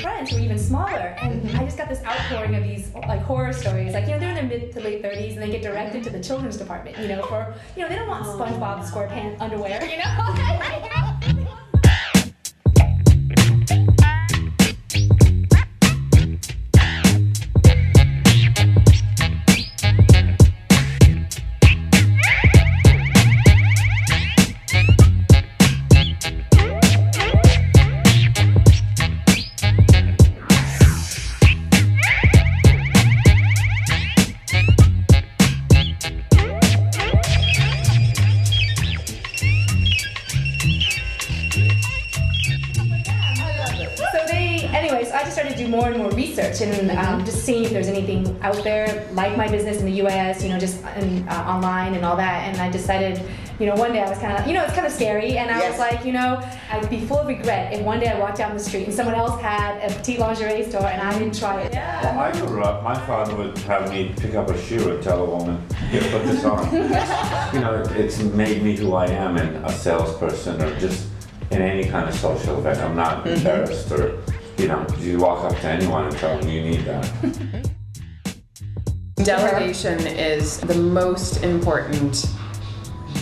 friends who were even smaller, and I just got this outpouring of these like horror stories. Like, they're in their mid to late 30s and they get directed to the children's department, for, they don't want SpongeBob SquarePants underwear, Anyways, I just started to do more and more research and just seeing if there's anything out there like my business in the U.S., just online and all that. And I decided, one day I was kind of, it's kind of scary, and I was like, I'd be full of regret if one day I walked down the street and someone else had a petite lingerie store and I didn't try it. Well, I grew up, my father would have me pick up a shoe and tell a woman, here, put this on. It's made me who I am in a salesperson or just in any kind of social event. I'm not embarrassed or, you walk up to anyone and tell them you need that. Delegation is the most important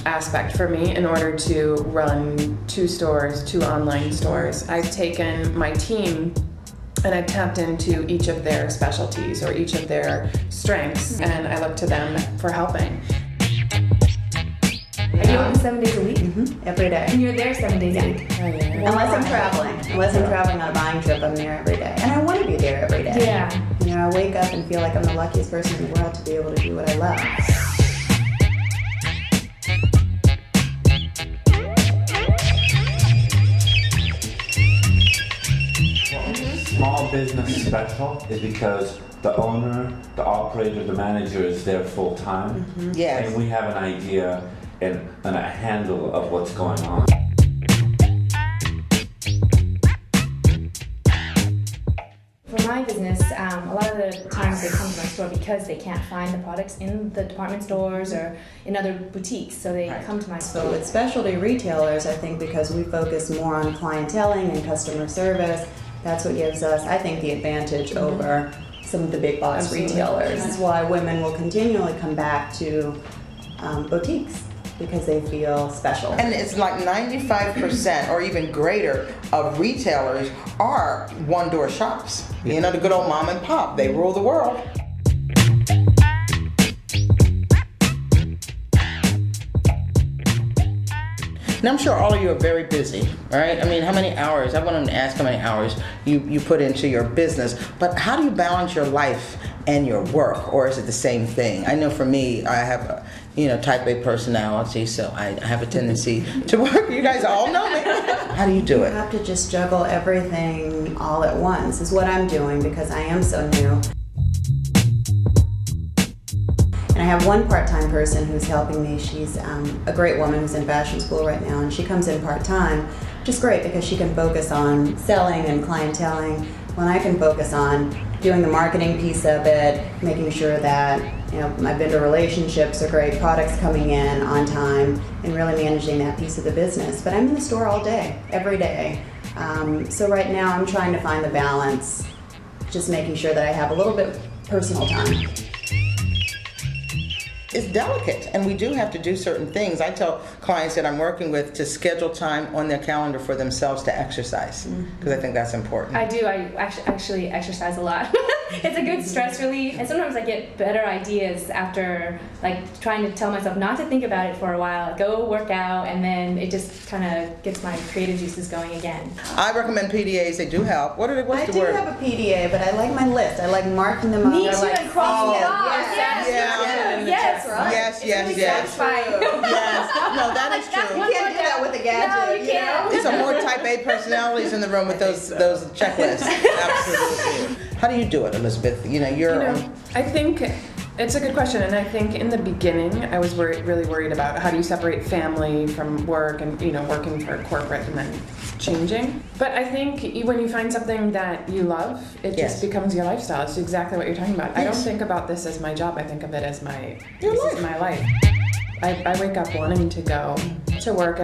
aspect for me in order to run 2 stores, 2 online stores. I've taken my team and I've tapped into each of their specialties or each of their strengths, and I look to them for helping. Are you open 7 days a week? Every day. And you're there 7 days a week? Oh, yeah. Unless I'm traveling. Unless I'm traveling on a buying trip, I'm there every day. And I want to be there every day. Yeah. I wake up and feel like I'm the luckiest person in the world to be able to do what I love. Small business special is because the owner, the operator, the manager is there full time. Yes. And we have an idea and a handle of what's going on. For my business, a lot of the times they come to my store because they can't find the products in the department stores or in other boutiques, so they come to my store. So with specialty retailers, I think because we focus more on clienteling and customer service, that's what gives us, I think, the advantage over some of the big box retailers. This is why women will continually come back to boutiques, because they feel special. And it's like 95% or even greater of retailers are one-door shops. The good old mom and pop, they rule the world. Now I'm sure all of you are very busy, all right? I mean, how many hours, I want to ask how many hours you put into your business, but how do you balance your life and your work, or is it the same thing? I know for me, I have a type A personality, so I have a tendency to work. You guys all know me. How do you do You it? have to just juggle everything all at once, is what I'm doing because I am so new. And I have one part-time person who's helping me. She's a great woman who's in fashion school right now, and she comes in part-time, which is great because she can focus on selling and clienteling when I can focus on doing the marketing piece of it, making sure that my vendor relationships are great, products coming in on time, and really managing that piece of the business. But I'm in the store all day, every day. So right now I'm trying to find the balance, just making sure that I have a little bit personal time. It's delicate, and we do have to do certain things. I tell clients that I'm working with to schedule time on their calendar for themselves to exercise, because I think that's important. I do. I actually exercise a lot. It's a good stress relief, and sometimes I get better ideas after trying to tell myself not to think about it for a while. Go work out, and then it just kind of gets my creative juices going again. I recommend PDAs. They do help. What's the word? I do have a PDA, but I like my list. I like marking them up. Me too, like, and crossing it off. Yes, Yes. Yes. No, that is true. You can't do that with a gadget. No, you can't. There's some more type A personalities in the room with those checklists. Absolutely. How do you do it, Elizabeth? I think it's a good question, and I think in the beginning I was really worried about how do you separate family from work and working for corporate and then changing. But I think when you find something that you love, it just becomes your lifestyle. It's exactly what you're talking about. I don't think about this as my job. I think of it as my life. I wake up wanting to go to work.